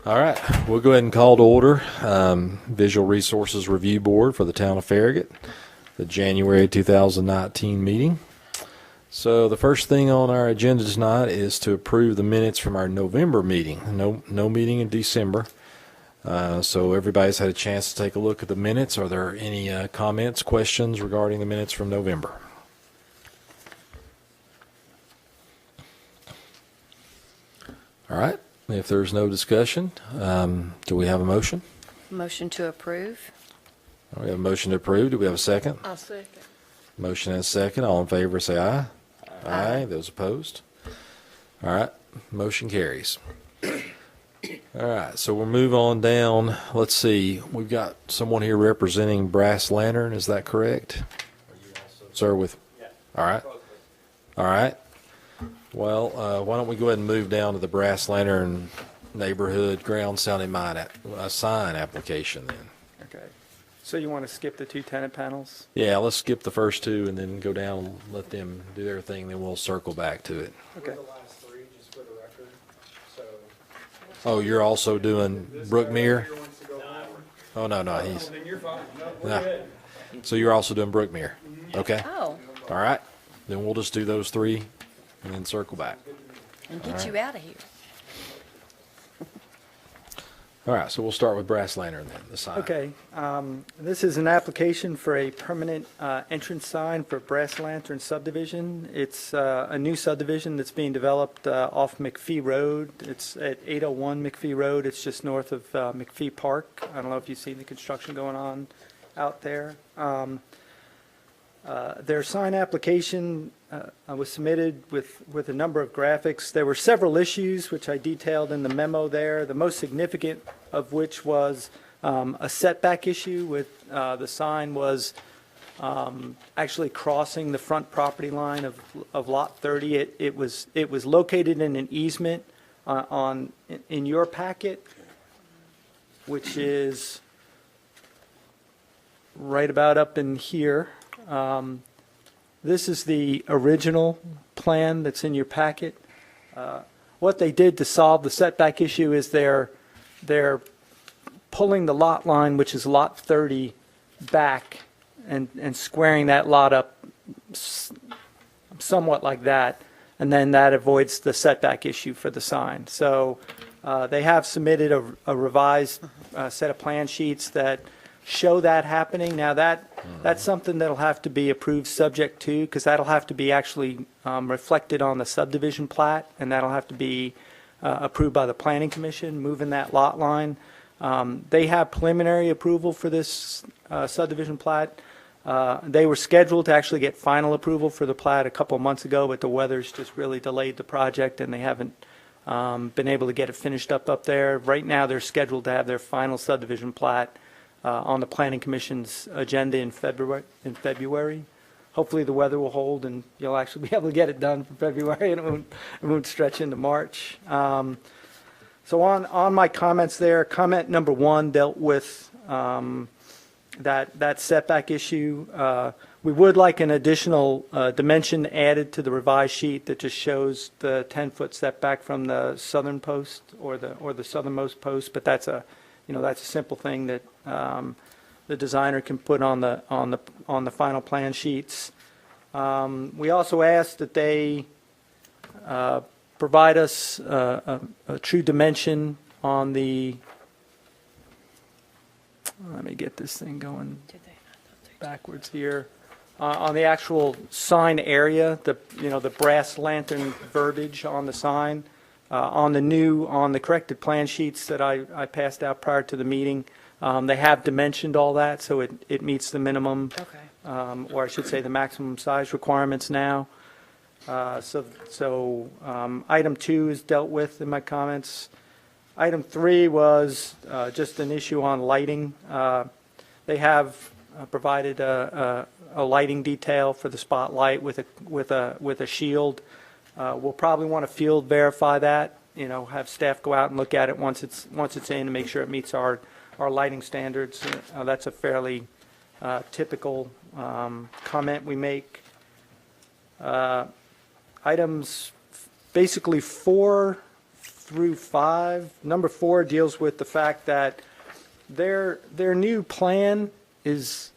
All right, we'll go ahead and call to order Visual Resources Review Board for the Town of Farragut, the January 2019 meeting. So the first thing on our agenda tonight is to approve the minutes from our November meeting. No meeting in December. So everybody's had a chance to take a look at the minutes. Are there any comments, questions regarding the minutes from November? All right. If there's no discussion, do we have a motion? Motion to approve. We have a motion to approve. Do we have a second? I'll second. Motion and a second. All in favor say aye. Aye. Those opposed? All right. Motion carries. All right. So we'll move on down. Let's see. We've got someone here representing Brass Lantern. Is that correct? Sir, with? Yeah. All right. All right. Well, why don't we go ahead and move down to the Brass Lantern neighborhood ground sounding sign application then. Okay. So you want to skip the two tenant panels? Yeah, let's skip the first two and then go down and let them do their thing, then we'll circle back to it. Okay. The last three, just for the record. So. Oh, you're also doing Brookmere? Whoever wants to go forward. Oh, no, he's, Then you're fine. No, we're no. good. So you're also doing Brookmere? Okay, Oh, all right. Then we'll just do those three and then circle back. and get you out of here. All right, so we'll start with Brass Lantern then, the sign. Okay. This is an application for a permanent entrance sign for Brass Lantern subdivision. It's a new subdivision that's being developed off McPhee Road. It's at 801 McPhee Road. It's just north of McPhee Park. I don't know if you've seen the construction going on out there. Their sign application was submitted with a number of graphics. There were several issues which I detailed in the memo there, the most significant of which was a setback issue with the sign was actually crossing the front property line of Lot 30. It was located in an easement in your packet, which is right about up in here. This is the original plan that's in your packet. What they did to solve the setback issue is they're pulling the lot line, which is Lot 30, back and squaring that lot up somewhat like that, and then that avoids the setback issue for the sign. So they have submitted a revised set of plan sheets that show that happening. Now that's something that'll have to be approved subject to, because that'll have to be actually reflected on the subdivision plat, and that'll have to be approved by the planning commission, moving that lot line. They have preliminary approval for this subdivision plat. They were scheduled to actually get final approval for the plat a couple months ago, but the weather's just really delayed the project, and they haven't been able to get it finished up there. Right now, they're scheduled to have their final subdivision plat on the Planning Commission's agenda in February. Hopefully the weather will hold and you'll actually be able to get it done for February and it won't stretch into March. So on my comments there, comment number 1 dealt with that setback issue. We would like an additional dimension added to the revised sheet that just shows the 10-foot setback from the southern post or the southernmost post, but that's a simple thing that the designer can put on the final plan sheets. We also asked that they provide us a true dimension on the. Let me get this thing going backwards here. On the actual sign area, the brass lantern verbiage on the sign. On the corrected plan sheets that I passed out prior to the meeting, they have dimensioned all that, so it meets the minimum, or I should say the maximum size requirements now. So item 2 is dealt with in my comments. Item 3 was just an issue on lighting. They have provided a lighting detail for the spotlight with a shield. We'll probably want to field verify that, have staff go out and look at it once it's in to make sure it meets our lighting standards. That's a fairly typical comment we make. Items basically 4 through 5. Number 4 deals with the fact that their new plan is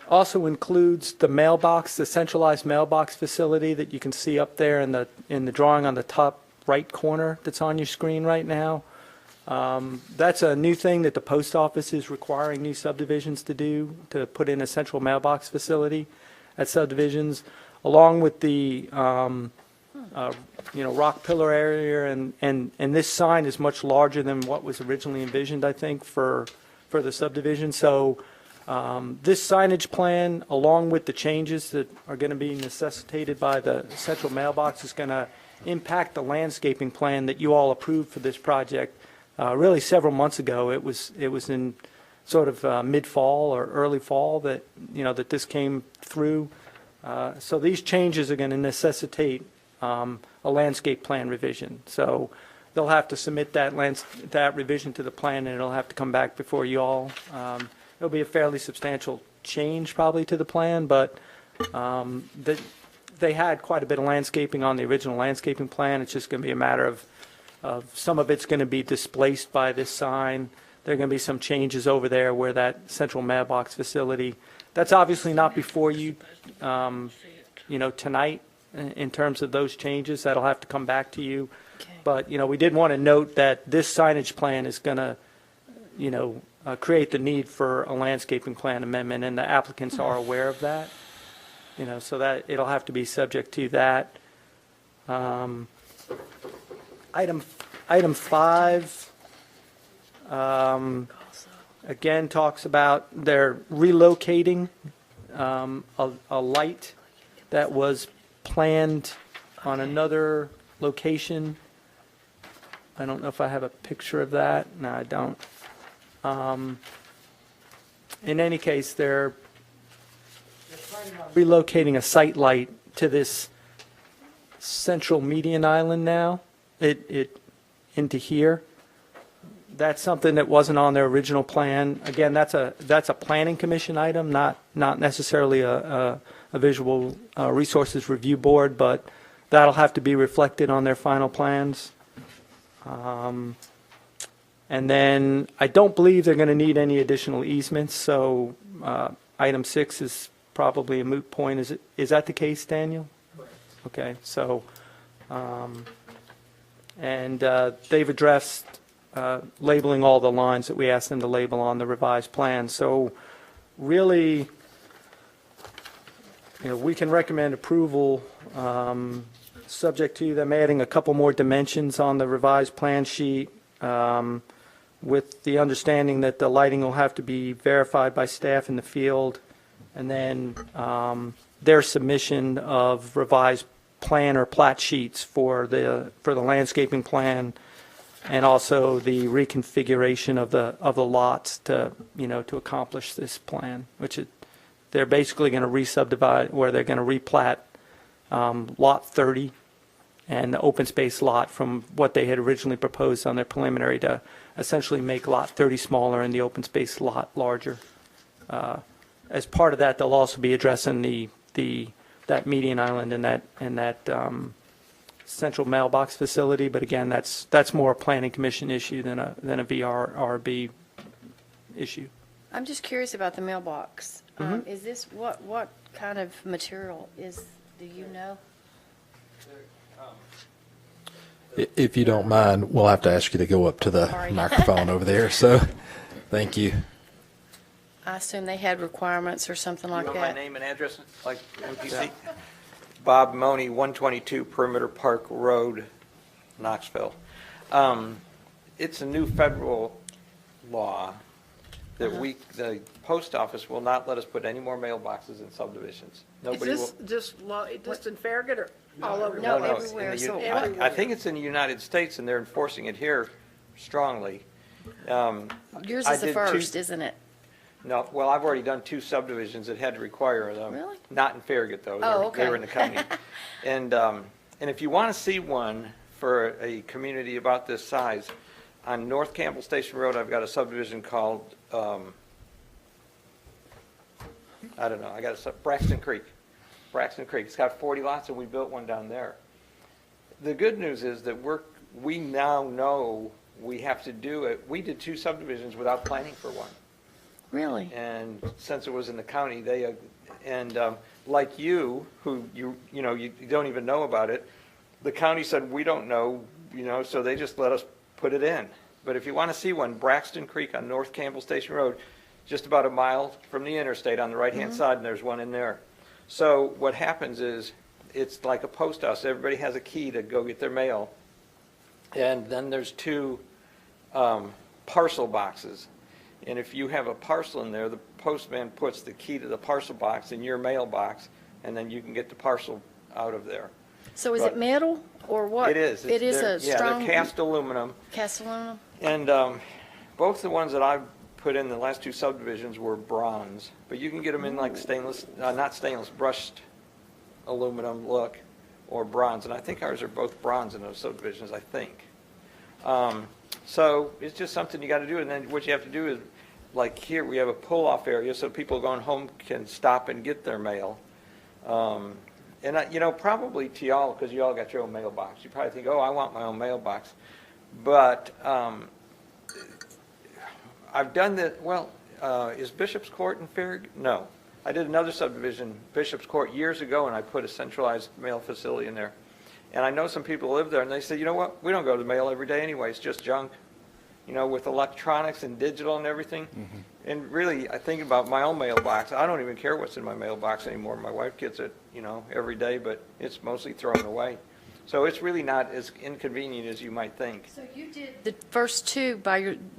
also includes the mailbox, the centralized mailbox facility that you can see up there in the drawing on the top right corner that's on your screen right now. That's a new thing that the post office is requiring new subdivisions to do, to put in a central mailbox facility at subdivisions, along with the rock pillar area, and this sign is much larger than what was originally envisioned, I think, for the subdivision. So this signage plan, along with the changes that are going to be necessitated by the central mailbox, is going to impact the landscaping plan that you all approved for this project really several months ago. It was in sort of mid-fall or early fall that this came through. So these changes are going to necessitate a landscape plan revision. So they'll have to submit that revision to the plan, and it'll have to come back before you all. It'll be a fairly substantial change probably to the plan, but they had quite a bit of landscaping on the original landscaping plan. It's just going to be a matter of some of it's going to be displaced by this sign. There are going to be some changes over there where that central mailbox facility, that's obviously not before you, tonight in terms of those changes. That'll have to come back to you. Okay. But, we did want to note that this signage plan is going to, create the need for a landscaping plan amendment, and the applicants are aware of that. So that it'll have to be subject to that. Item 5, again, talks about they're relocating a light that was planned on another location. I don't know if I have a picture of that. No, I don't. In any case, they're relocating a site light to this central median island now, into here. That's something that wasn't on their original plan. Again, that's a planning commission item, not necessarily a visual resources review board, but that'll have to be reflected on their final plans. And then I don't believe they're going to need any additional easements, so item 6 is probably a moot point. Is that the case, Daniel? Correct. Okay, so, they've addressed labeling all the lines that we asked them to label on the revised plan. So really, we can recommend approval, subject to them adding a couple more dimensions on the revised plan sheet, with the understanding that the lighting will have to be verified by staff in the field, and then their submission of revised plan or plat sheets for the landscaping plan, and also the reconfiguration of the lots to accomplish this plan, which they're basically going to re-subdivide, where they're going to replat lot 30 and the open space lot from what they had originally proposed on their preliminary, to essentially make lot 30 smaller and the open space lot larger. As part of that, they'll also be addressing that median island and that central mailbox facility. But again, that's more a planning commission issue than a VRRB issue. I'm just curious about the mailbox. Is this, what kind of material do you know? If you don't mind, we'll have to ask you to go up to the Sorry. microphone over there. So, thank you. I assume they had requirements or something like You want my that. name and address, like MPC? Bob Money, 122 Perimeter Park Road, Knoxville. It's a new federal law that the post office will not let us put any more mailboxes in subdivisions. Is Nobody this will. just in Farragut or all over? No, it's in everywhere. the So I think it's in the United States, and they're enforcing it here strongly. yours I is the did first, two- isn't it? No, well, I've already done 2 subdivisions that had to require them. Really? Not in Farragut, though. Oh, They okay. were in the county. And if you want to see one for a community about this size, on North Campbell Station Road, I've got a subdivision called, I don't know, Braxton Creek. Braxton Creek. It's got 40 lots, and we built one down there. the good news is that we now know we have to do it. We did 2 subdivisions without planning for one. Really? And since it was in the county, they, like you, who you don't even know about it, the county said, we don't know, so they just let us put it in. But if you want to see one, Braxton Creek on North Campbell Station Road, just about a mile from the interstate on the right-hand side, and there's one in there. So what happens is, it's like a post house. Everybody has a key to go get their mail. And then there's 2 parcel boxes. And if you have a parcel in there, the postman puts the key to the parcel box in your mailbox, and then you can get the parcel out of there. So is But- it metal or what? It is. It is a Yeah, strong they're cast aluminum. cast aluminum? And both the ones that I've put in the last 2 subdivisions were bronze. But you can get them in like stainless, not stainless, brushed aluminum look, or bronze. And I think ours are both bronze in those subdivisions, I think. So it's just something you got to do. And then what you have to do is, like here, we have a pull-off area so people going home can stop and get their mail. And, probably to y'all, because you all got your own mailbox, you probably think, oh, I want my own mailbox. But I've done that, is Bishop's Court in Farragut? No. I did another subdivision, Bishop's Court, years ago, and I put a centralized mail facility in there. And I know some people live there, and they say, you know what, we don't go to the mail every day anyway, it's just junk, with electronics and digital and everything. And really, I think about my own mailbox, I don't even care what's in my mailbox anymore. My wife gets it, every day, but it's mostly thrown away. So it's really not as inconvenient as you might think. So you did the first 2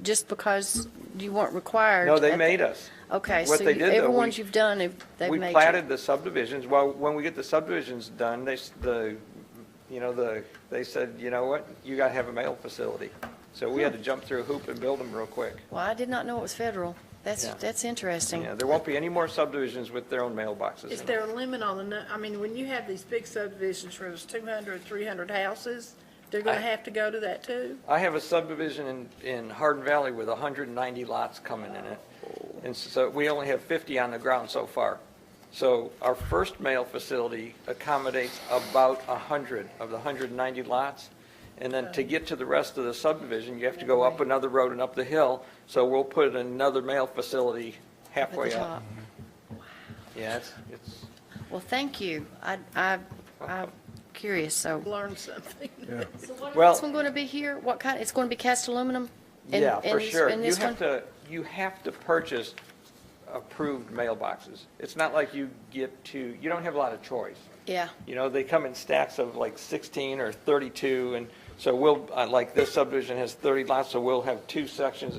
just because you weren't required? No, they made us. Okay, What so they did, though, every we- ones you've done, they've We made you. platted the subdivisions. Well, when we get the subdivisions done, they said, you know what, you got to have a mail facility. So we had to jump through a hoop and build them real quick. Well, I did not know it was federal. Yeah. That's interesting. Yeah, there won't be any more subdivisions with their own mailboxes. Is there a limit on the, when you have these big subdivisions where there's 200, 300 houses, they're going to have to go to that too? I have a subdivision in Hardin Valley with 190 lots coming in it. And so we only have 50 on the ground so far. So our first mail facility accommodates about 100 of the 190 lots. And then to get to the rest of the subdivision, you have to go up another road and up the hill. So we'll put another mail facility At the halfway up. top. Yeah, it's, Well, thank you. I'm curious, so. Learn something. So what Well- is this one going to be here? What kind, it's going to be cast aluminum? in- yeah, in for this- sure. in this one? You have to purchase approved mailboxes. It's not like you don't have a lot of choice. Yeah, They come in stacks of like 16 or 32, and so we'll, like this subdivision has 30 lots, so we'll have 2 sections,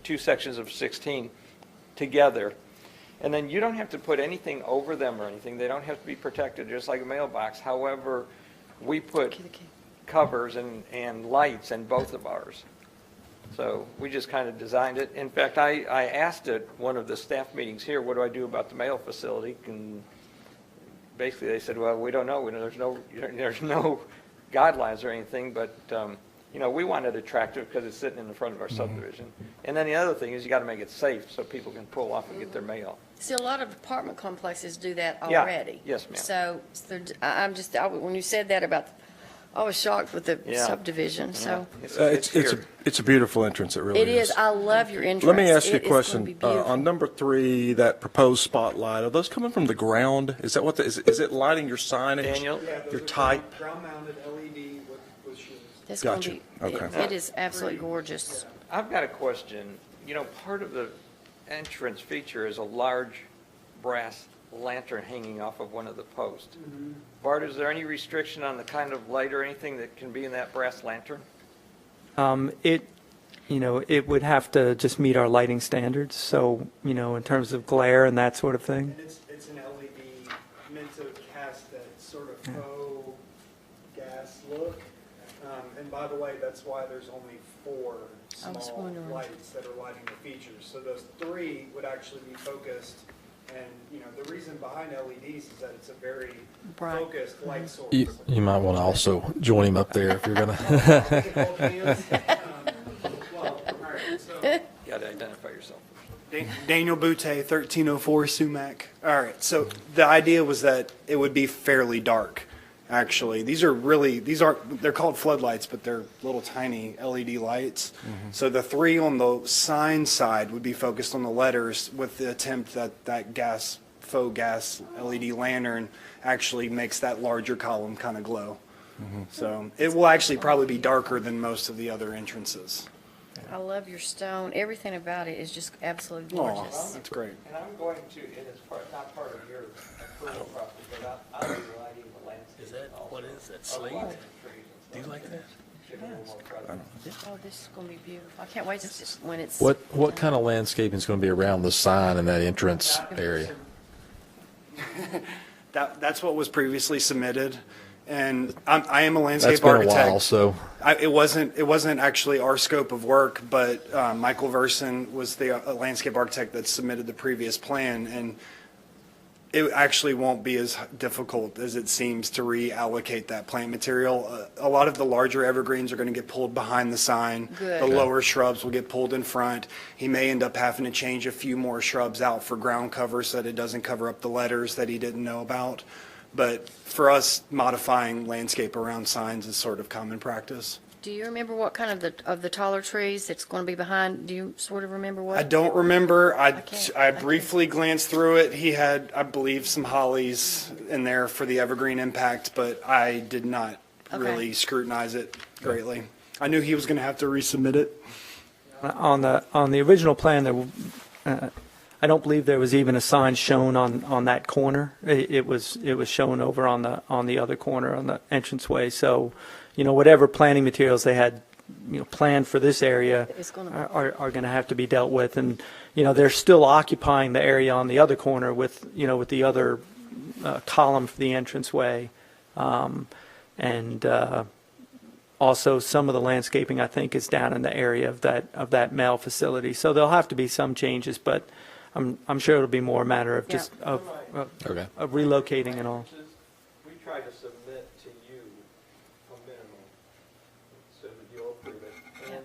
two sections of 16 together. And then you don't have to put anything over them or anything. They don't have to be protected, just like a mailbox. However, we put Key to key. covers and lights in both of ours. So we just kind of designed it. In fact, I asked at one of the staff meetings here, what do I do about the mail facility? And basically they said, well, we don't know. There's no guidelines or anything, but, we want it attractive because it's sitting in the front of our subdivision. And then the other thing is you got to make it safe so people can pull off and get their mail. See, a lot of apartment complexes do that Yeah. already. Yes, ma'am. So when you said that about, I was shocked with the Yeah. subdivision, so. It's a beautiful entrance, it really It is, I love your entrance. Let me ask you a It is gonna question. be beautiful. On number 3, that proposed spotlight, are those coming from the ground? Is that what, is it lighting your signage? Daniel? Your type? Ground-mounted LED with shoes. That's gonna Gotcha. be- Okay. It is absolutely gorgeous. I've got a question. Part of the entrance feature is a large brass lantern hanging off of one of the posts. Bart, is there any restriction on the kind of light or anything that can be in that brass lantern? It would have to just meet our lighting standards, so, in terms of glare and that sort of thing. And it's an LED meant to cast that sort of faux gas look. And by the way, that's why there's only 4 I was small wondering. lights that are lighting the features. So those 3 would actually be focused. And, the reason behind LEDs is that it's a very Bright. focused light source. You might want to also join him up there if you're going to. We can hold hands. Well, all right, so. You got to identify yourself. Daniel Butte, 1304 Sumac. All right, so the idea was that it would be fairly dark. actually. They're called floodlights, but they're little tiny LED lights. So the 3 on the sign side would be focused on the letters with the attempt that faux gas LED lantern actually makes that larger column kind of glow. So it will actually probably be darker than most of the other entrances. I love your stone. Everything about it is just absolutely Oh, gorgeous. that's great. And I'm going to, and it's not part of your approval process, but I'll be lighting the landscape. Is that, what is that, slate? Do you like that? Oh, this is going to be beautiful. I can't wait to just when it's. What kind of landscaping is going to be around the sign in that entrance area? That's what was previously submitted, and I am a That's landscape been a architect. while, so It wasn't actually our scope of work, but Michael Verson was the landscape architect that submitted the previous plan, and it actually won't be as difficult as it seems to reallocate that plant material. A lot of the larger evergreens are going to get pulled behind the sign. Good. The lower shrubs will get pulled in front. He may end up having to change a few more shrubs out for ground cover so that it doesn't cover up the letters that he didn't know about. But for us, modifying landscape around signs is sort of common practice. Do you remember what kind of the taller trees that's going to be behind? Do you sort of remember what? I don't remember. I can't- briefly glanced through it. He had, I believe, some hollies in there for the evergreen impact, but I did not Okay. really scrutinize it greatly. I knew he was going to have to resubmit it. On the original plan, I don't believe there was even a sign shown on that corner. It was shown over on the other corner on the entranceway. So, whatever planning materials they had, planned for this area It's gonna- are going to have to be dealt with. And, they're still occupying the area on the other corner with the other column for the entranceway. And also some of the landscaping, I think, is down in the area of that mail facility. So there'll have to be some changes, but I'm sure it'll be more a matter of just of okay. relocating and all. We try to submit to you a minimum so that you'll approve it.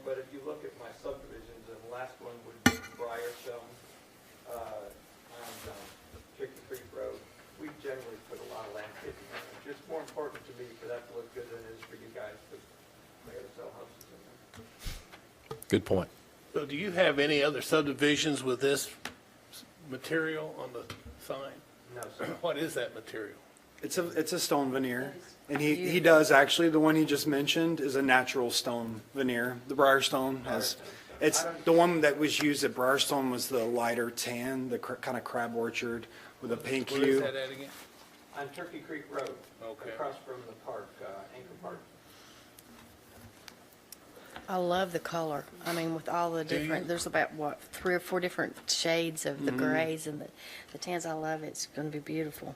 But if you look at my subdivisions, and the last one would be Briarstone on Turkey Creek Road, we generally put a lot of landscaping in it. It's just more important to me for that to look good than it is for you guys to sell houses in there. Good point. So do you have any other subdivisions with this material on the sign? No, sir. What is that material? It's a stone veneer, and he does actually, the one he just mentioned is a natural stone veneer. The Briarstone has, it's the one that was used at Briarstone was the lighter tan, the kind of crab orchard with a pink Where is hue. that at again? On Turkey Creek Road, Okay. across from the park, Anchor Park. I love the color. I mean, with all the Do you? different, there's about, 3 or 4 different shades of the grays and the tans. I love it. It's going to be beautiful.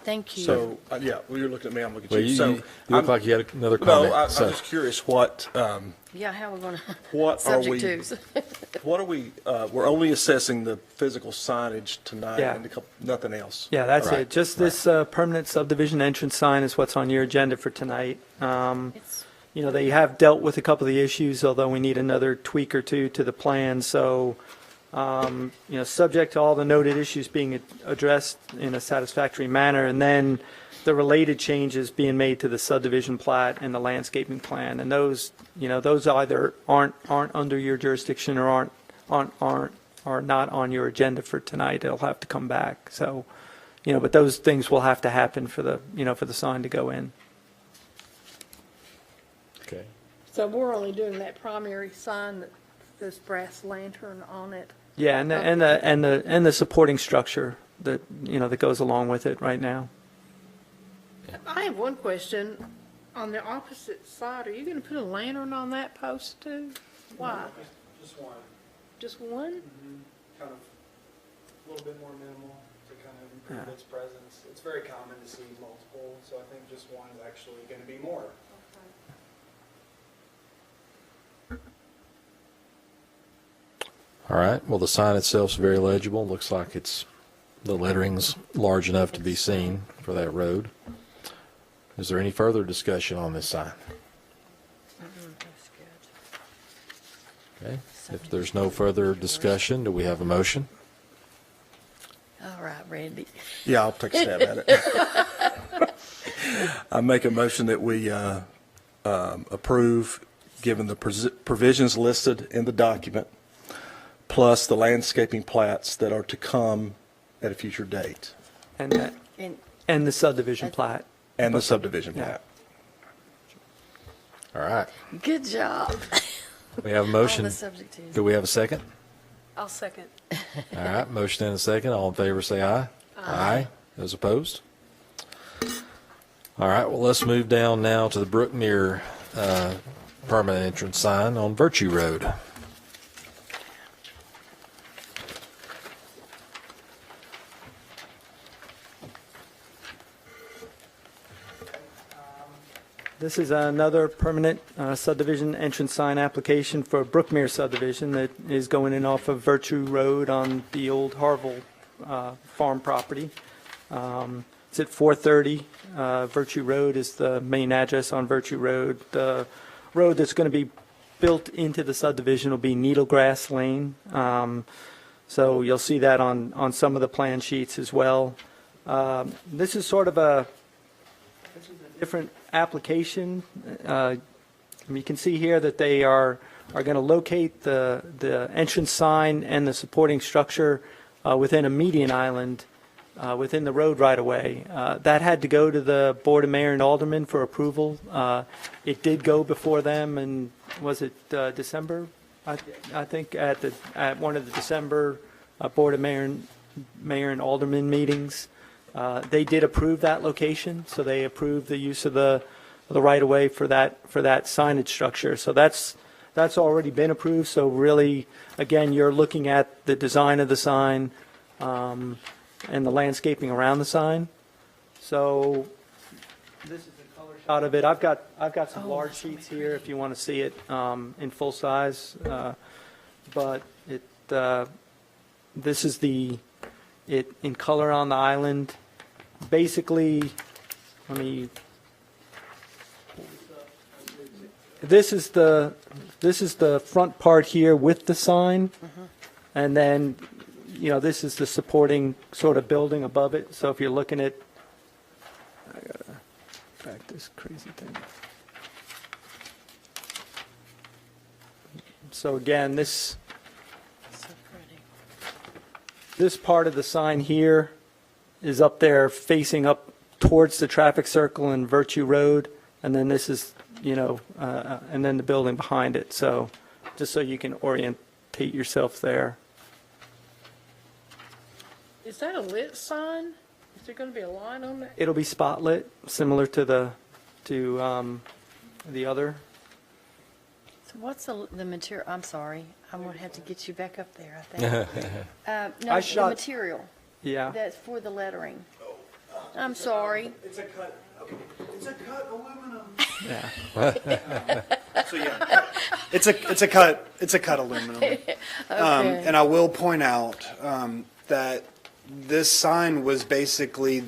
Thank you. So, yeah, well, you're looking at me, I'm looking Well, at you. you So, look like you had another no, comment. I'm so. just curious, what Yeah, how are we going to, are subject we, twos. what are we, we're only assessing the physical signage tonight Yeah. and nothing else? Yeah, that's Right, it. Just this permanent subdivision entrance sign is what's on your agenda for tonight. It's- They have dealt with a couple of the issues, although we need another tweak or two to the plan. So, subject to all the noted issues being addressed in a satisfactory manner, and then the related changes being made to the subdivision plat and the landscaping plan. And those either aren't under your jurisdiction or are not on your agenda for tonight. They'll have to come back. So, but those things will have to happen for the sign to go in. Okay. So we're only doing that primary sign, that this brass lantern on it. Yeah, and the supporting structure that goes along with it right now. I have one question. On the opposite side, are you going to put a lantern on that post too? Why? Just one, Just one? kind of a little bit more minimal to kind of improve its presence. It's very common to see multiple, so I think just one is actually going to be more. All right. Well, the sign itself is very legible. Looks like the lettering's large enough to be seen for that road. Is there any further discussion on this sign? That's good. Okay. If there's no further discussion, do we have a motion? All right, Randy. Yeah, I'll take a stab at it. I make a motion that we approve, given the provisions listed in the document, plus the landscaping plats that are to come at a future date, And that, And and the subdivision plat. and the subdivision Yeah. plat. All right. good job. We have a On motion. the subject is. Do we have a second? I'll second. All right, motion and a second. All in favor, say aye. Aye. Those opposed? All right, well, let's move down now to the Brookmere permanent entrance sign on Virtue Road. This is another permanent subdivision entrance sign application for Brookmere subdivision that is going in off of Virtue Road on the old Harville farm property. It's at 430. Virtue Road is the main address on Virtue Road. The road that's going to be built into the subdivision will be Needlegrass Lane. So you'll see that on some of the plan sheets as well. This is sort of a different application. You can see here that they are going to locate the entrance sign and the supporting structure within a median island within the road right away. That had to go to the Board of Mayor and Aldermen for approval. It did go before them, and was it December? I think at one of the December Board of Mayor and Aldermen meetings. They did approve that location, so they approved the use of the right-of-way for that signage structure. So that's already been approved. So really, again, you're looking at the design of the sign and the landscaping around the sign. So this is a color shot of it. I've got some large sheets here if you want to see it in full size. But this is it in color on the island. Basically, this is the front part here with the sign, and then, this is the supporting sort of building above it. So if you're looking at, I gotta back this crazy thing. So again, So pretty. this part of the sign here is up there facing up towards the traffic circle in Virtue Road, and then this is, and then the building behind it. So just so you can orientate yourself there. Is that a lit sign? Is there going to be a line on that? It'll be spotlit, similar to the other. So what's the material? I'm sorry. I'm going to have to get you back up there, I think. No, I the shot- material Yeah. that's for the lettering. I'm sorry. It's a cut aluminum. Yeah. So yeah, it's a cut aluminum. And I will point out that this sign was basically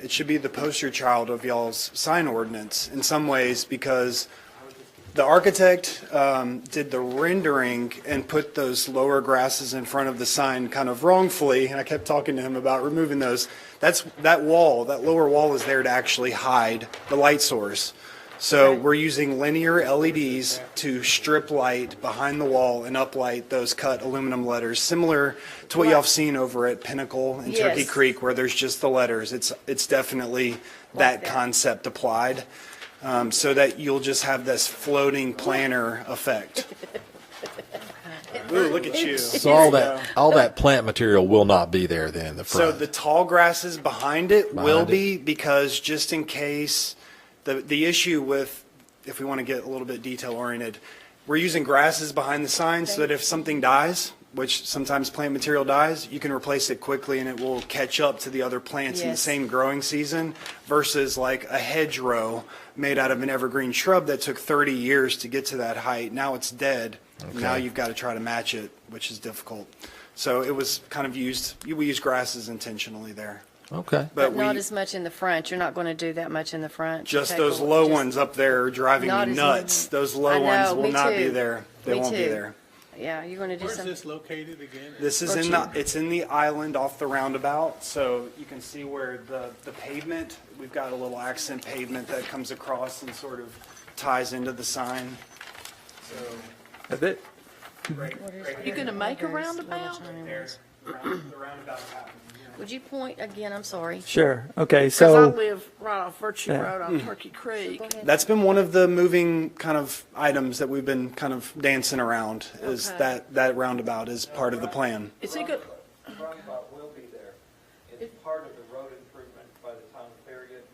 it should be the poster child of y'all's sign ordinance in some ways, because the architect did the rendering and put those lower grasses in front of the sign kind of wrongfully, and I kept talking to him about removing those. That lower wall is there to actually hide the light source. So we're using linear LEDs to strip light behind the wall and uplight those cut aluminum letters, similar to what y'all have seen over at Pinnacle and Turkey Yes. Creek, where there's just the letters. It's definitely that that. concept applied, so that you'll just have this floating planner effect. Ooh, look at you. So all that plant material will not be there then, the So front. the tall grasses behind it will Behind it. be, because just in case, the issue with, if we want to get a little bit detail oriented, we're using grasses behind the sign so that if something dies, which sometimes plant material dies, you can replace it quickly and it will catch up to the other plants in the Yes. same growing season, versus like a hedgerow made out of an evergreen shrub that took 30 years to get to that height. Now it's dead. Now Okay. you've got to try to match it, which is difficult. So it was kind of we used grasses intentionally there. Okay. But But not we, as much in the front. You're not going to do that much in the front. just Take those a- low just- ones up there are driving Not me as nuts. many. Those I low ones know, will me not be too. there. They Me won't be too. there. Yeah, you're going to do Where's some. this located again? This is it's in the island off the roundabout, so you can see where the pavement, we've got a little accent pavement that comes across and sort of ties into the sign. So, You gonna make a roundabout? there, the roundabout happens. Would you point again? I'm sorry. Sure, okay, Because I so, live right off Virtue Yeah. Road on Turkey Creek. Go ahead. That's been one of the moving kind of items that we've been kind of dancing around, is Okay. that roundabout is part of the plan. Is it good? Roundabout will be there. It's part of the road improvement by the town of Farragut,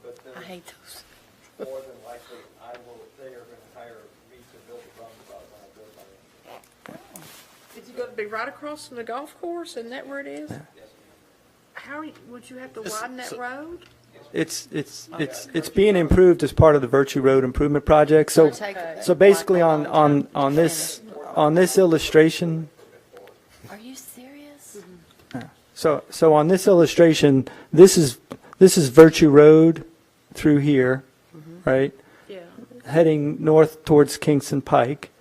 but I hate those. more than likely, they are gonna hire me to build a roundabout when I build my. Is it gonna be right across from the golf course? Isn't that where it is? How, would you have to widen that road? it's being improved as part of the Virtue Road Improvement Project, so, so basically on this illustration, Are you serious? so on this illustration, this is Virtue Road through here, right? Yeah. Heading north towards Kingston Pike.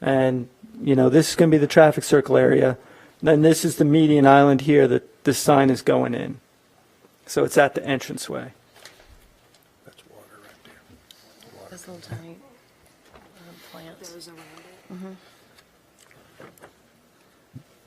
And, this is going to be the traffic circle area. Then this is the median island here that this sign is going in. So it's at the entranceway. That's water right there. Those little tiny plants.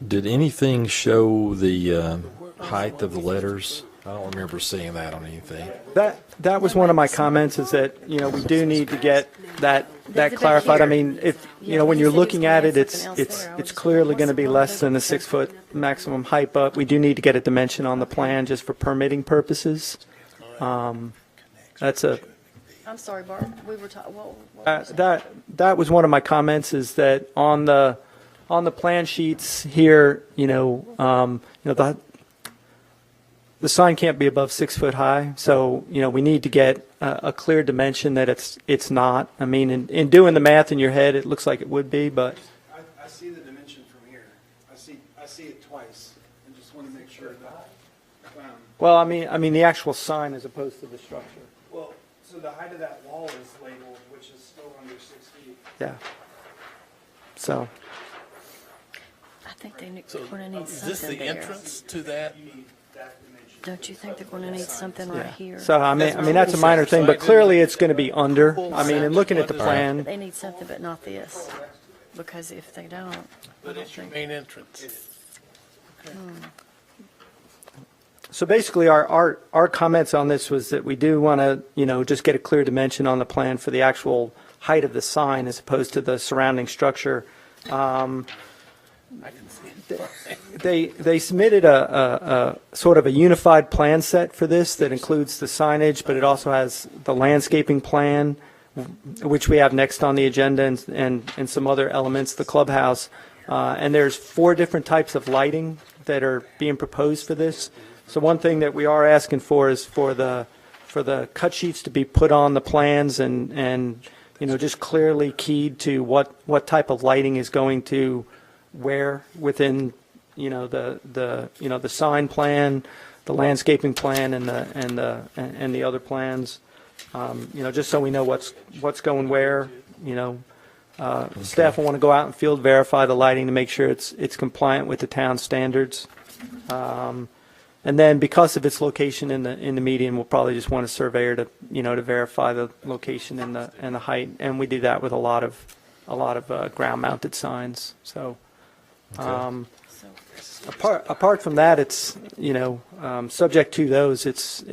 Did anything show the height of the letters? I don't remember seeing that on anything. That was one of my comments, is that, we do need to get that bit clarified. I here. mean, if, Yeah, when he you're said he was looking gonna at add it, something else it's there. I was just clearly like, going to what's be the less than a difference? 6-foot maximum height, but we do need to get a dimension on the plan just for permitting purposes. That's a, I'm sorry, Bart. We were talking, what was it? that was one of my comments, is that on the plan sheets here, the sign can't be above 6 foot high, so, we need to get a clear dimension that it's not. I mean, in doing the math in your head, it looks like it would be, but, I see the dimension from here. I see it twice. I just want to make sure that. well, I mean the actual sign as opposed to the structure. Well, so the height of that wall is labeled, which is still under 6 feet. Yeah. So, I think they're So going to need is this something the there. entrance to that? You need that dimension. Don't you think they're going to need something right here? so I mean that's a minor thing, but clearly it's going to be under. I mean, and looking at the But plan, they need something, but not this. Because if they don't, I But don't it's your think. main entrance. so basically our comments on this was that we do want to, just get a clear dimension on the plan for the actual height of the sign as opposed to the surrounding structure. I can see it. They submitted a sort of a unified plan set for this that includes the signage, but it also has the landscaping plan, which we have next on the agenda, and some other elements, the clubhouse. And there's 4 different types of lighting that are being proposed for this. So one thing that we are asking for is for the cut sheets to be put on the plans and just clearly keyed to what type of lighting is going to where within, the sign plan, the landscaping plan, and the other plans. Just so we know what's going where. Staff will want to go out and field verify the lighting to make sure it's compliant with the town standards. And then because of its location in the median, we'll probably just want a surveyor to verify the location and the height. And we do that with a lot of ground mounted signs. So. So, Apart from that, it's, subject to those, it's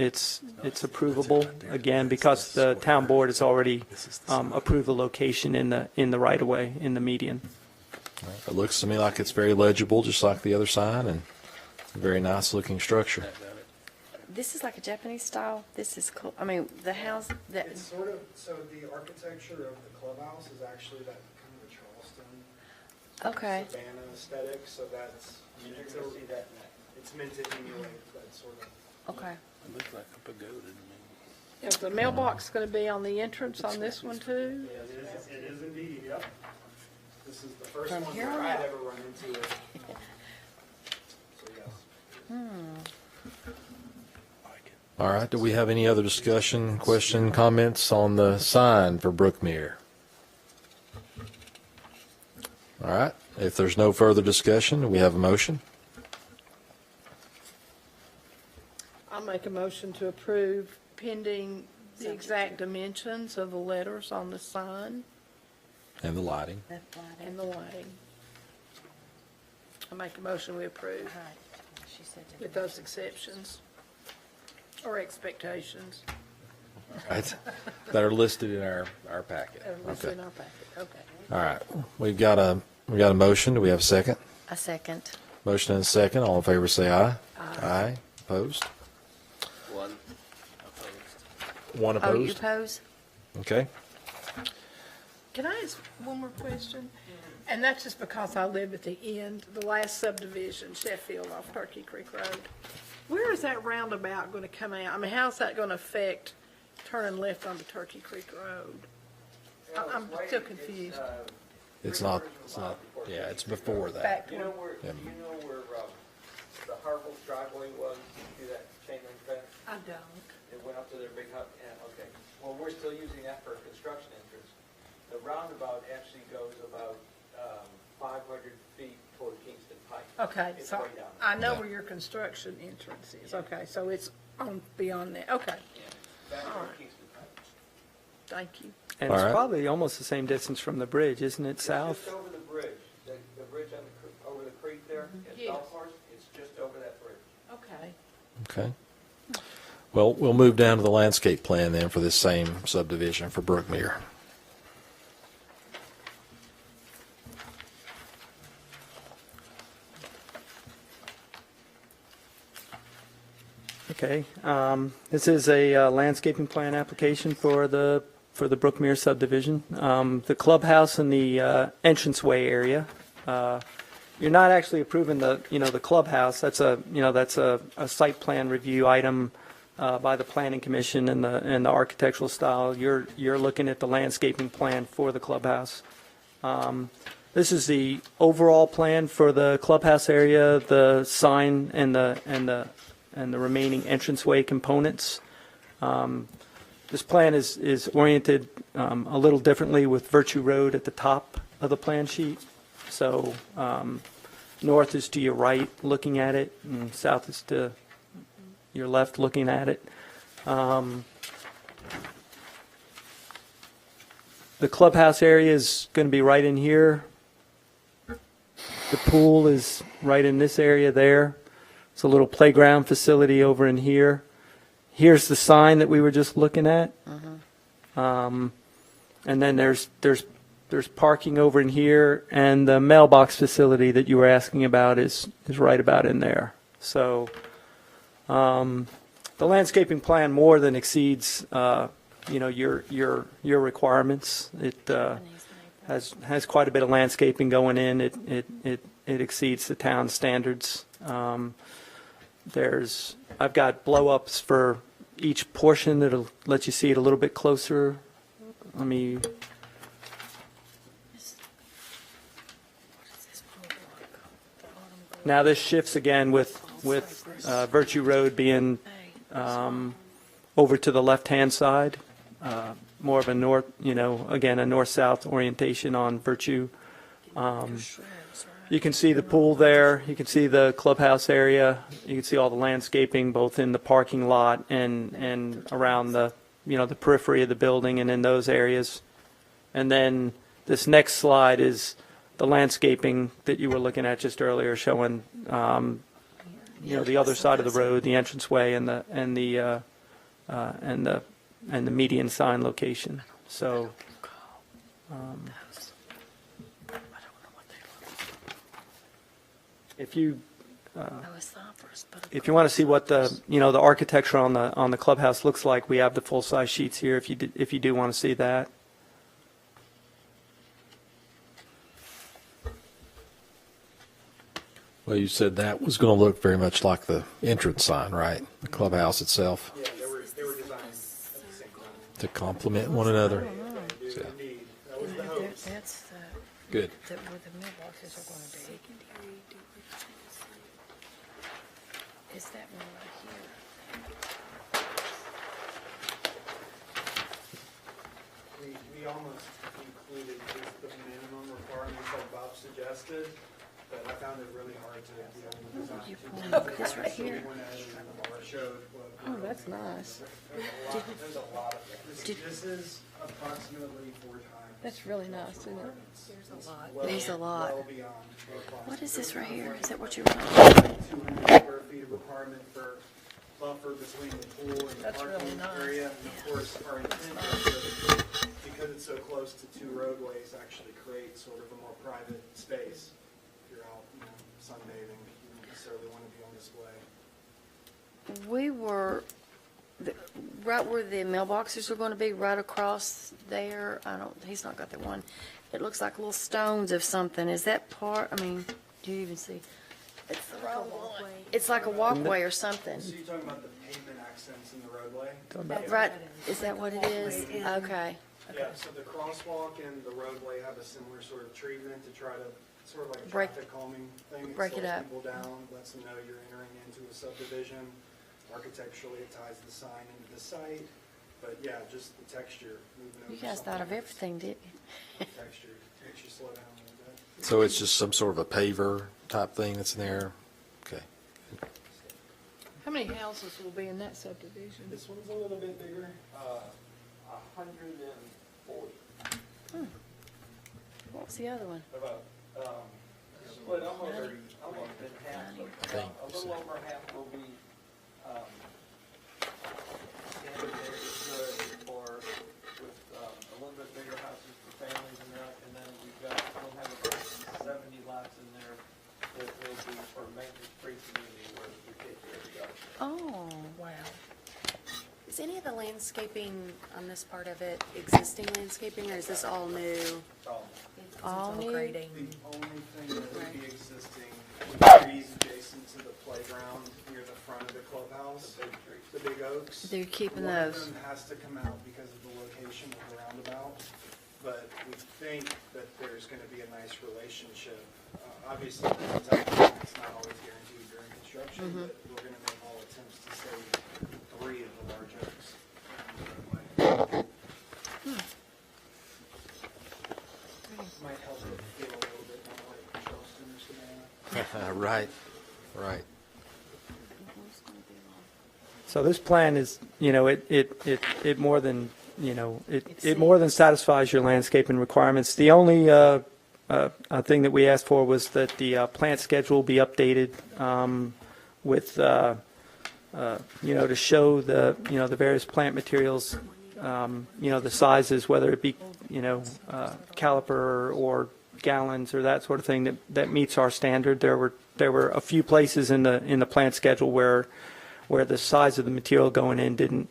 approvable, again, because the town board has already approved the location in the right-of-way, in the median. It looks to me like it's very legible, just like the other sign, and a very nice looking structure. this is like a Japanese style. This is cool. I mean, the house that, It's sort of, so the architecture of the clubhouse is actually that kind of a Charleston. okay. Savannah aesthetic, so that's, it's meant to emulate that sort of. Okay. It looks like a pagoda to me. Is the mailbox going to be on the entrance on this one too? It is indeed, yep. This is the first From one here where on I'd out. ever run into it. So, yes. All right, do we have any other discussion, question, comments on the sign for Brookmere? All right, if there's no further discussion, do we have a motion? I'll make a motion to approve pending the exact dimensions of the letters on the sign And the lighting. and the lighting. I make a motion we approve She said to with those exceptions or expectations Right, that are listed in our packet. that are listed Okay. in our packet. Okay. All right, we've got a motion. Do we have a second? A second. Motion and a second. All in favor say aye. Aye. Opposed? One opposed. One Oh, you opposed? pose? Okay. Can I ask one more question? And that's just because I live at the end, the last subdivision, Sheffield off Turkey Creek Road. Where is that roundabout going to come out? I mean, how's that going to affect turning left onto Turkey Creek Road? I'm still confused. It's not, yeah, it's before that. Back Do to you know where, Yeah. the Harville's driveway was, see that chain link fence? I don't. It went up to their big hut, yeah, okay. Well, we're still using that for a construction entrance. The roundabout actually goes about 500 feet toward Kingston Pike. Okay, It's so way down I know Yeah. where your construction entrance is. Okay, so it's on beyond that. Okay, Back All toward right. Kingston Pike. thank you. And All it's right. probably almost the same distance from the bridge, isn't it, south? Just over the bridge, the bridge on over the creek there at Yes. South Horse, it's just over that bridge. Okay. Okay. Well, we'll move down to the landscape plan then for this same subdivision for Brookmere. Okay, this is a landscaping plan application for the Brookmere subdivision. The clubhouse and the entranceway area. You're not actually approving the clubhouse. That's a site plan review item by the planning commission and the architectural style. You're looking at the landscaping plan for the clubhouse. This is the overall plan for the clubhouse area, the sign and the remaining entranceway components. This plan is oriented a little differently with Virtue Road at the top of the plan sheet. So north is to your right looking at it, and south is to your left looking at it. The clubhouse area is going to be right in here. The pool is right in this area there. It's a little playground facility over in here. Here's the sign that we were just looking at. And then there's parking over in here, and the mailbox facility that you were asking about is right about in there. So the landscaping plan more than exceeds your requirements. It has quite a bit of landscaping going in. It exceeds the town standards. I've got blow-ups for each portion that'll let you see it a little bit closer. Let me, now this shifts again with Virtue Road being over to the left-hand side, more of a north, again, a north-south orientation on Virtue. You can see the pool there, you can see the clubhouse area, you can see all the landscaping both in the parking lot and around the periphery of the building and in those areas. And then this next slide is the landscaping that you were looking at just earlier, showing the other side of the road, the entranceway and the median sign location. So if you want to see what the architecture on the clubhouse looks like, we have the full size sheets here. If you do want to see that. Well, you said that was going to look very much like the entrance sign, right? The clubhouse itself, Yeah, they were designed at the same time. to complement one another. So, That's good. where the mailboxes are going to be. Is that one right here? We almost included just the minimum requirements that Bob suggested, but I found it really hard to be able to design. You two point different this right things, so we here. went ahead and showed what Oh, that's nice. there's a lot of things. This is approximately 4 times. That's really nice, isn't it? There's a lot. Well beyond What is this right here? Is that what you're, 200 square feet of requirement for buffer between the pool and the That's really parking nice. area. And of course, our intent is to, because it's so close to 2 roadways, actually create sort of a more private space. If you're out, sunbathing, you don't necessarily want to be on display. we were, right where the mailboxes are going to be, right across there. He's not got that one. It looks like little stones of something. Is that part, do you even see? It's the wrong one. It's like a walkway or something. So you're talking about the pavement accents in the roadway? Right, is that what it is? Okay. Yeah, so the crosswalk and the roadway have a similar sort of treatment to try to, sort of like a Break- traffic calming thing. break it slows up. people down, lets them know you're entering into a subdivision. Architecturally, it ties the sign into the site, but yeah, just the texture. moving You over guys thought of something, everything, didn't you? Texture makes you slow down a little bit. So it's just some sort of a paver type thing that's in there? Okay. How many houses will be in that subdivision? This one's a little bit bigger, 140. What was the other one? About, split almost in half, but a little over half will be, standard neighborhood or with, a little bit bigger houses for families and that, and then we'll have about 70 lots in there that will be for maintenance-free community where we take care of the dogs. Oh, Wow. Is any of the landscaping on this part of it existing landscaping, or is this all new? Oh. All new? Grading. The only thing that would Right. be existing would be trees adjacent to the playground near the front of the clubhouse, the big oaks. They're keeping One those. of them has to come out because of the location of the roundabout, but we think that there's going to be a nice relationship. Obviously, it's not always guaranteed during construction, but we're going to make all attempts to save 3 of the large oaks. Might help it feel a little bit more like Charleston or Savannah. Right, right. So this plan is, it more than, it more than satisfies your landscaping requirements. The only thing that we asked for was that the plant schedule be updated with, to show the various plant materials, the sizes, whether it be, caliper or gallons or that sort of thing that meets our standard. There were a few places in the plant schedule where the size of the material going in didn't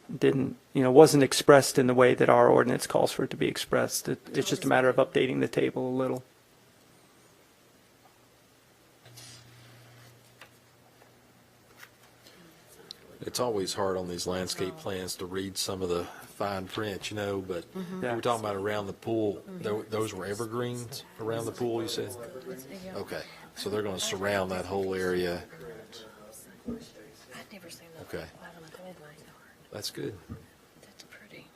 wasn't expressed in the way that our ordinance calls for it to be expressed. It's just a matter of updating the table a little. It's always hard on these landscape plans to read some of the fine print, but you Yeah. were talking about around the pool, those were evergreens around the pool, you said? Okay, so they're going to surround that whole area. I'd never seen that. Okay. Out on the gold line. That's good. That's pretty.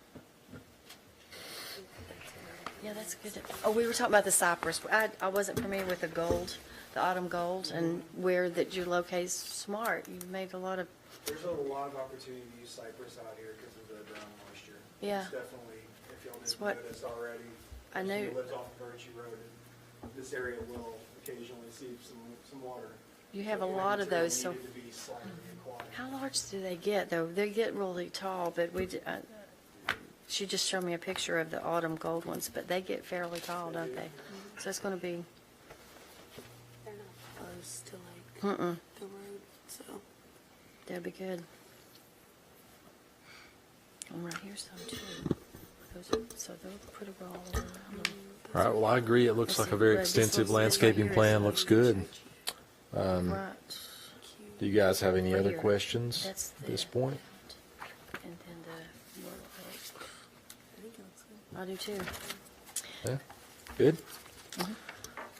Yeah, that's good. Oh, we were talking about the cypress. I wasn't familiar with the gold, the autumn gold, and where that you locate. Smart. You made a lot of, There's a lot of opportunity to use cypress out here because of the ground moisture. Yeah. It's definitely, if y'all It's didn't what- notice already, I if know- you lived off of Virtue Road, this area will occasionally see some water. you have a The lot of material those, so. needed to be slightly aquatic. How large do they get, though? They get really tall, but she just showed me a picture of the autumn gold ones, but they get fairly tall, don't they? So it's going to be, They're not close to like the road, so. that'd be good. And right here's some too. So they'll pretty well all around them. All right, well, I agree. It looks like a very extensive landscaping plan. Looks good. Right. Do you guys have any Right other here. questions That's at this the- point? And then I do too. Yeah, good?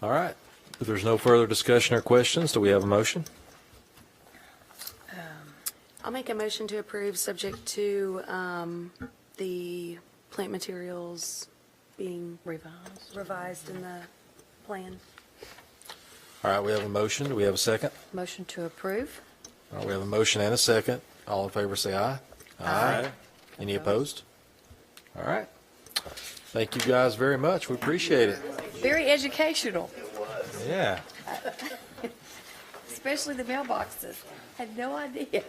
All right. If there's no further discussion or questions, do we have a motion? I'll make a motion to approve, subject to the plant materials being revised in the plan. All right, we have a motion. Do we have a second? Motion to approve? All right, we have a motion and a second. All in favor, say aye. Aye. Any opposed? All right. Thank you guys very much. We appreciate it. Very educational, Yeah. especially the mailboxes. Had no idea.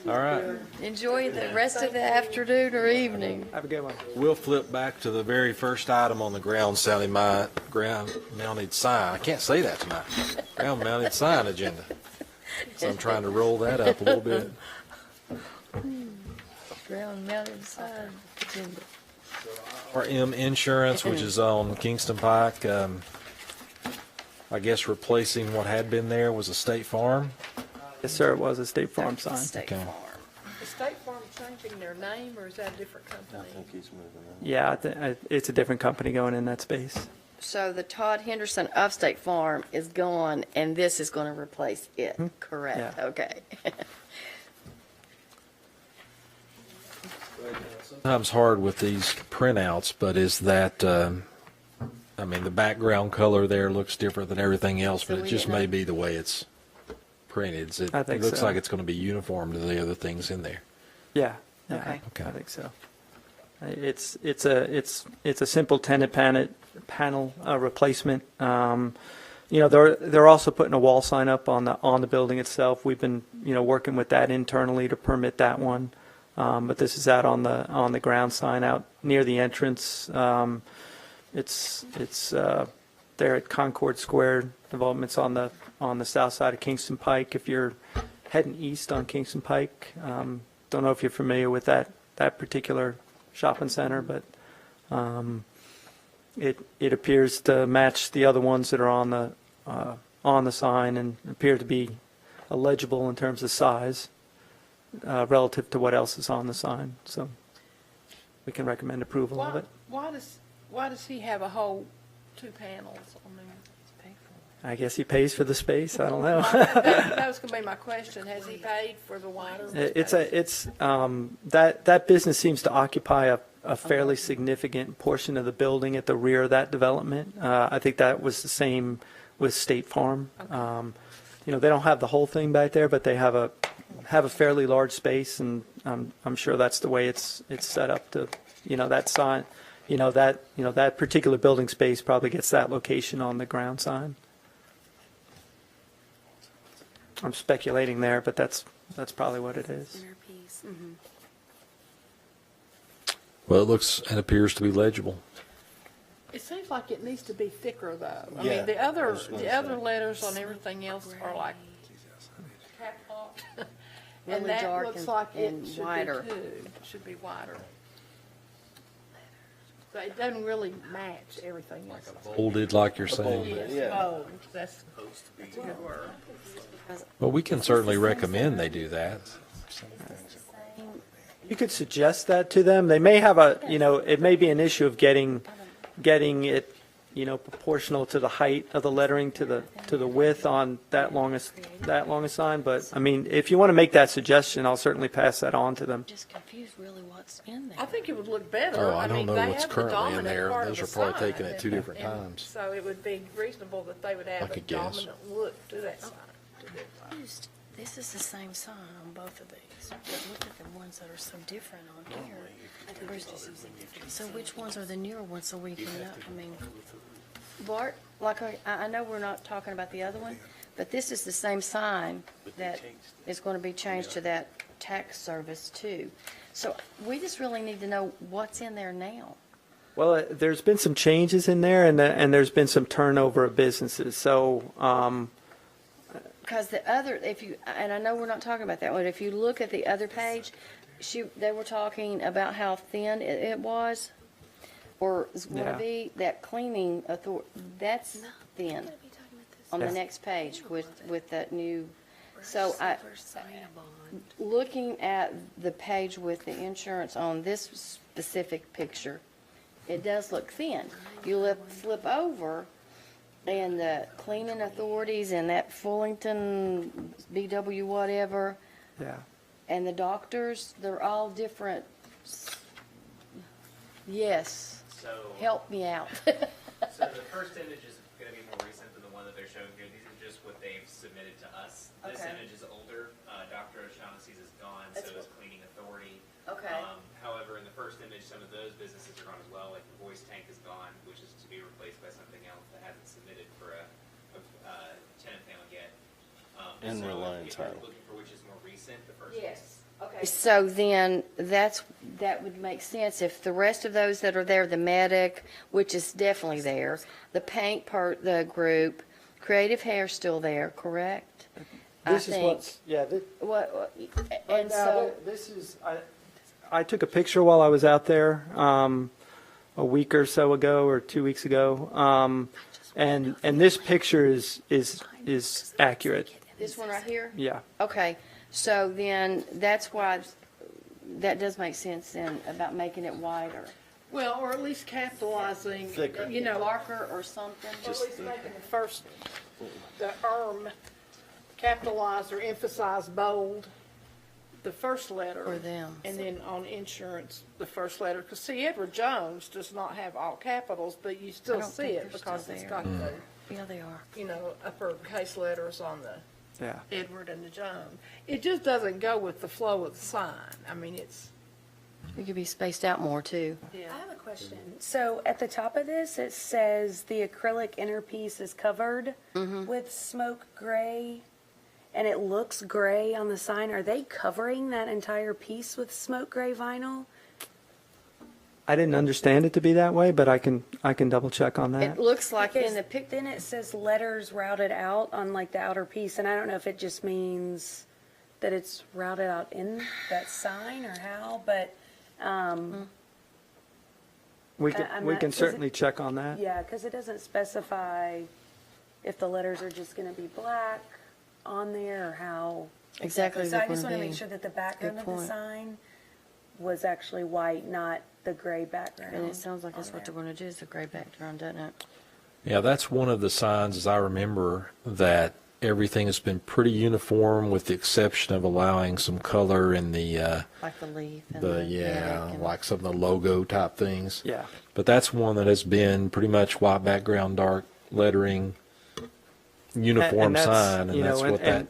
All right. Enjoy the rest of the afternoon or evening. Have a good one. We'll flip back to the very first item on the ground mounted sign. I can't say that tonight. Ground mounted sign agenda. So I'm trying to roll that up a little bit. Ground mounted sign agenda. RM Insurance, which is on Kingston Pike. I guess replacing what had been there was a State Farm. Yes, sir, it was a State Farm sign. State Okay. Farm. Is State Farm changing their name, or is that a different company? Yeah, it's a different company going in that space. So the Todd Henderson of State Farm is gone, and this is going to replace it, correct? Yeah. Okay. Sometimes hard with these printouts, but is that, I mean, the background color there looks different than everything else, So but it we just didn't may know. be the way it's printed. I It think looks so. like it's going to be uniform to the other things in there. Yeah. Yeah, Okay. Okay. I think so. It's a simple tenant panel replacement. They're also putting a wall sign up on the building itself. We've been working with that internally to permit that one. But this is out on the ground sign out near the entrance. It's there at Concord Square. Development's on the south side of Kingston Pike. If you're heading east on Kingston Pike, don't know if you're familiar with that particular shopping center, but it appears to match the other ones that are on the sign and appear to be legible in terms of size relative to what else is on the sign. So we can recommend approval of it. Why does he have a whole 2 panels on there? I guess he pays for the space. I don't know. That was going to be my question. Has he paid for the wider? That business seems to occupy a fairly significant portion of the building at the rear of that development. I think that was the same with State Farm. They don't have the whole thing back there, but they have a fairly large space, and I'm sure that's the way it's set up to, that sign, that particular building space probably gets that location on the ground sign. I'm speculating there, but that's probably what it is. Centerpiece. Well, it looks and appears to be legible. It seems like it needs to be thicker, though. I Yeah, mean, the I other was gonna say. letters on everything else are like cap lock. Really And that dark looks and- like it and should wider. be too, should be wider. So it doesn't really match everything else. Folded, like you're saying. Yes, bold, that's a good word. Well, we can certainly recommend they do that. You could suggest that to them. They may have it may be an issue of getting it, proportional to the height of the lettering to the width on that longest sign. But I mean, if you want to make that suggestion, I'll certainly pass that on to them. Just confused really what's in there. I think it would look better. Oh, I don't mean, know they what's have the currently in dominant there. part Those of are the probably sign, taken at 2 different and times. So it would be reasonable that they would have a could guess. dominant look to that sign. to their sign. This is the same sign on both of these. But look at the ones that are so different on here. So which ones are the newer ones so we can know? I mean, Bart, like I know we're not talking about the other one, but this is the same sign that is going to be changed to that tax service too. So we just really need to know what's in there now. Well, there's been some changes in there, and there's been some turnover of businesses. So, Because the other, and I know we're not talking about that one, if you look at the other page, they were talking about how thin it was, or is going to Yeah. be, that cleaning authority, that's thin on the Yes. next page with that new, so looking at the page with the insurance on this specific picture, it does look thin. You flip over, And the cleaning authorities and that Fullington, BW whatever, Yeah. and the doctors, they're all different. Yes, So, help me out. so the first image is going to be more recent than the one that they're showing here. These are just what they've submitted to us. This Okay. image is older. Dr. O'Shaughnessy's is gone, That's so is what- Cleaning Authority. Okay. However, in the first image, some of those businesses are gone as well, like the voice tank is gone, which is to be replaced by something else that hasn't submitted for a tenant panel yet. And so Reliance if you're Title. looking for which is more recent, the first. Yes. Okay. So then, that would make sense if the rest of those that are there, the medic, which is definitely there, the paint part, the group, creative hair still there, correct? This is what's, yeah, And so, this is, I took a picture while I was out there a week or so ago, or 2 weeks ago, and this picture is accurate. this one right here? Yeah. Okay, so then, that's why, that does make sense then, about making it wider. Well, or at least capitalizing, Thicker. you know, or Darker or something? at least making the first, the capitalize or emphasize bold, the first letter. For them. And then on insurance, the first letter. Because see, Edward Jones does not have all capitals, but you I still don't see think it they're because still it's there. got the, Yeah, they are. you know, uppercase letters on the Yeah. Edward and the Jones. It just doesn't go with the flow of the sign. I mean, it's, It could be spaced out more, too. yeah. I have a question. So at the top of this, it says the acrylic inner piece is covered with smoke gray, and it looks gray on the sign. Are they covering that entire piece with smoke gray vinyl? I didn't understand it to be that way, but I can double check on that. It looks like in Because the pic, then it says letters routed out on like the outer piece, and I don't know if it just means that it's routed out in that sign or how, but, We I'm can not- is certainly check on that. yeah, because it doesn't specify if the letters are just going to be black on there or how. Exactly So I they're just want gonna to make be. sure that the background Good of the point. sign was actually white, not the gray background. and it sounds like that's on what they're there. going to do, is the gray background, doesn't it? Yeah, that's one of the signs, as I remember, that everything has been pretty uniform with the exception of allowing some color in the, Like the leaf and the, the yeah, neck and- like some of the logo type things. Yeah. But that's one that has been pretty much white background, dark lettering, uniform that's, sign, and you know, that's what that,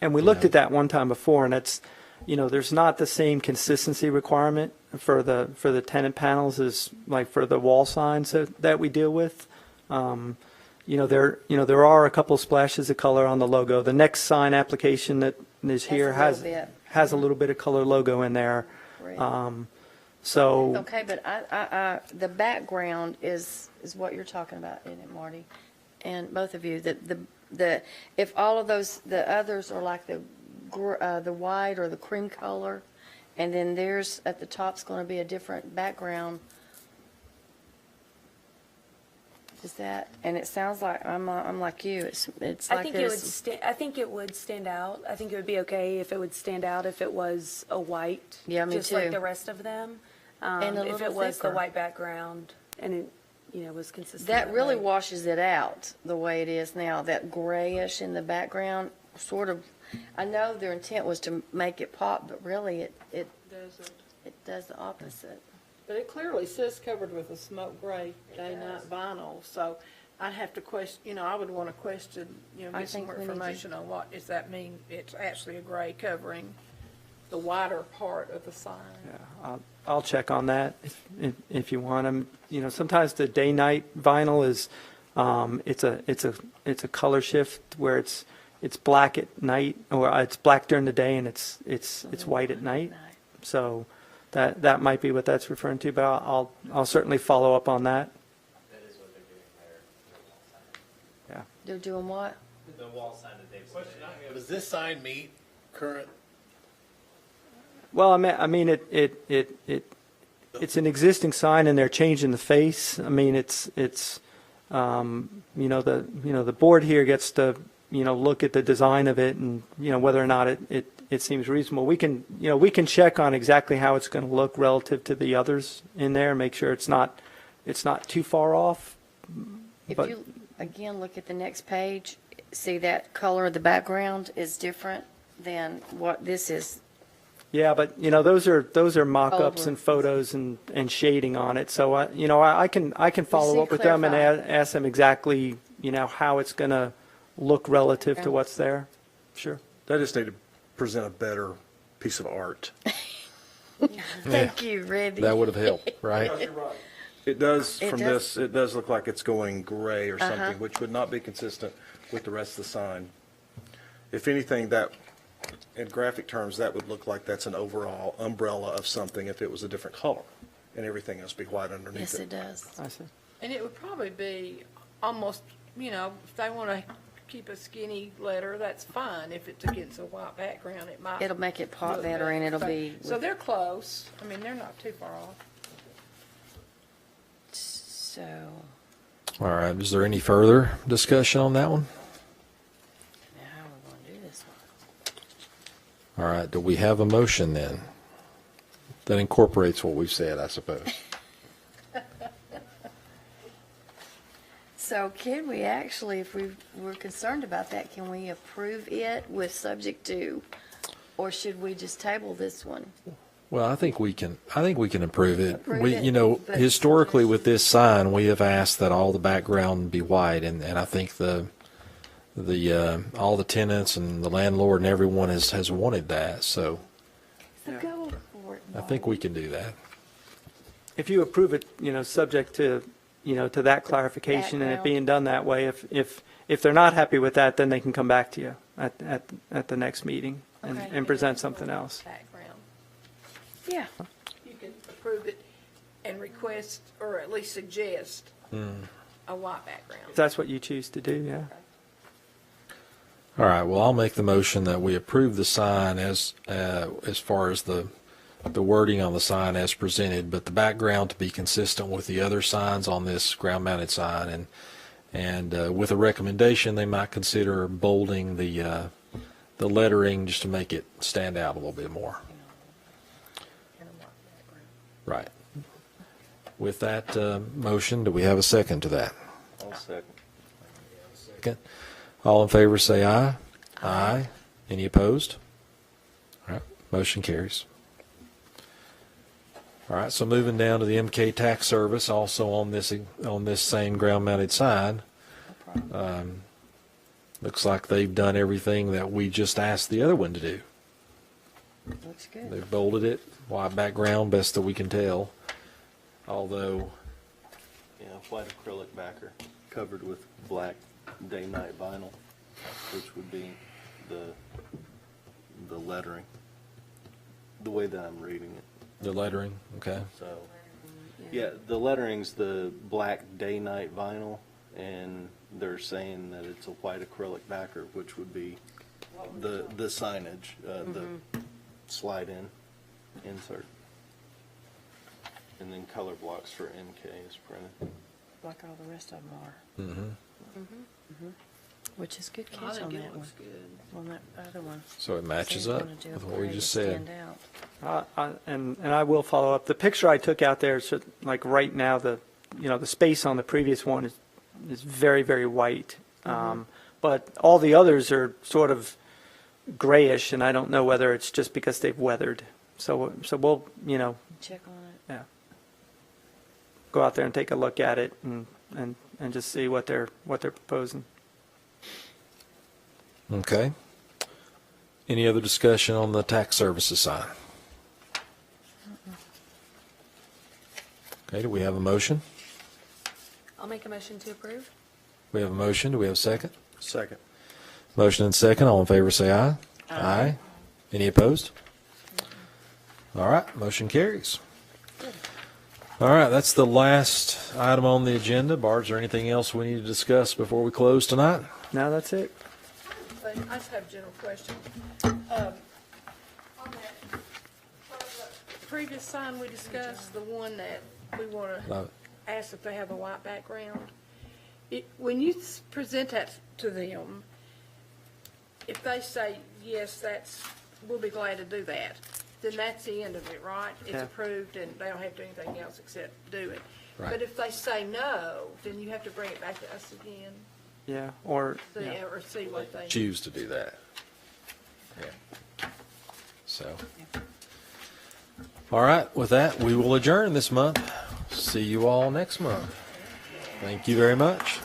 And we looked at that one time before, and it's, you know, there's not the same consistency requirement for the tenant panels as like for the wall signs that we deal with. There are a couple splashes of color on the logo. The next sign application that is here a has little bit. has a little bit of color logo in there. Red. So Okay, but the background is what you're talking about, isn't it, Marty? And both of you, if all of those, the others are like the white or the cream color, and then there's, at the top's going to be a different background. Is that, and it sounds like, I'm like you, it's I like think it would there's, I think it would stand out. I think it would be okay if it would stand out if it was a white. Yeah, me just like too. the rest of them. And a if little it was thicker. the white background and it, was consistent. that really way. washes it out the way it is now, that grayish in the background, sort of, I know their intent was to make it pop, but really it does the opposite. But it clearly says covered with a smoke gray day-night vinyl, so I'd have to question, I would want to question, I get some think more we need to- information on what, does that mean it's actually a gray covering the wider part of the sign? yeah, I'll check on that if you want. Sometimes the day-night vinyl is it's a color shift where it's black at night, or it's black during the day and it's white at night. So that might be what that's referring to, but I'll certainly follow up on that. That is what they're doing there. Yeah. They're doing what? The wall sign that they've Question submitted. I have, does this sign meet current? Well, I mean it's an existing sign and they're changing the face. I mean it's the board here gets to look at the design of it and whether or not it seems reasonable. We can check on exactly how it's going to look relative to the others in there, make sure it's not too far off. If But- you again, look at the next page. See that color of the background is different than what this is. Yeah, but, those are mock-ups Over. and photos and shading on it. So, I can follow see, up with them and clarify. ask them exactly, how it's going to look relative to what's there. Sure. They just need to present a better piece of art. Thank you, Randy. That would have helped, right? It does, It from does? this, it does look like it's going gray or something, which would not be consistent with the rest of the sign. If anything, that, in graphic terms, that would look like that's an overall umbrella of something if it was a different color, and everything else be white underneath Yes, it. it does. I see. And it would probably be almost, if they want to keep a skinny letter, that's fine. If it's against a white background, it might. It'll make it pop look better and it'll So- be. So they're close. I mean, they're not too far off. So, All right, is there any further discussion on that one? now how are we going to do this one? All right, do we have a motion then? That incorporates what we've said, I suppose. So can we actually, if we're concerned about that, can we approve it with subject to, or should we just table this one? Well, I think we can improve it. Approve We, it, but- historically with this sign, we have asked that all the background be white, and I think all the tenants and the landlord and everyone has wanted that, so So go for it. I think we can do that. If you approve it, subject to, to that clarification and it Background. being done that way, if they're not happy with that, then they can come back to you at the next meeting and, Okay. and present something else. Background. Yeah, You can approve it and request, or at least suggest, a white background. If that's what you choose to do, yeah. All right, well, I'll make the motion that we approve the sign as far as the wording on the sign as presented, but the background to be consistent with the other signs on this ground-mounted sign, and with a recommendation, they might consider bolding the lettering just to make it stand out a little bit more. And a white background. Right. With that motion, do we have a second to that? I'll second. Second. All in favor say aye. Aye. Any opposed? All right, motion carries. All right, so moving down to the MK Tax Service, also on this same ground-mounted sign. Looks like they've done everything that we just asked the other one to do. looks good. They've bolded it, white background, best that we can tell. Although, Yeah, white acrylic backer covered with black day-night vinyl, which would be the lettering, the way that I'm reading it. the lettering, okay. So, yeah, the lettering's the black day-night vinyl, and they're saying that it's a white acrylic backer, which would be the signage, the slide-in insert. And then color blocks for MK is printed. Like all the rest of them are, Mm-hmm. which is good I catch on think it that one. looks good. On that other one. So it matches So up you're gonna do a with what we gray just to said. stand out. And I will follow up. The picture I took out there, so like right now, the space on the previous one is very, very white. But all the others are sort of grayish, and I don't know whether it's just because they've weathered. So we'll, Check on it. yeah, go out there and take a look at it and just see what they're proposing. Okay. Any other discussion on the tax services sign? Okay, do we have a motion? I'll make a motion to approve. We have a motion. Do we have a second? Second. Motion and second. All in favor say aye. Aye. Any opposed? All right, motion carries. All right, that's the last item on the agenda. Barb, is there anything else we need to discuss before we close tonight? No, that's it. But I just have a general question. On that previous sign we discussed, the one that we want No. to ask if they have a white background, when you present that to them, if they say, yes, we'll be glad to do that, then that's the end of it, right? It's Yeah. approved and they don't have to do anything else except do it. Right. But if they say no, then you have to bring it back to us again, Yeah, or, see, yeah. or see what they. Choose to do that. Yeah. So, all right, with that, we will adjourn this month. See you all next month. Thank you very much.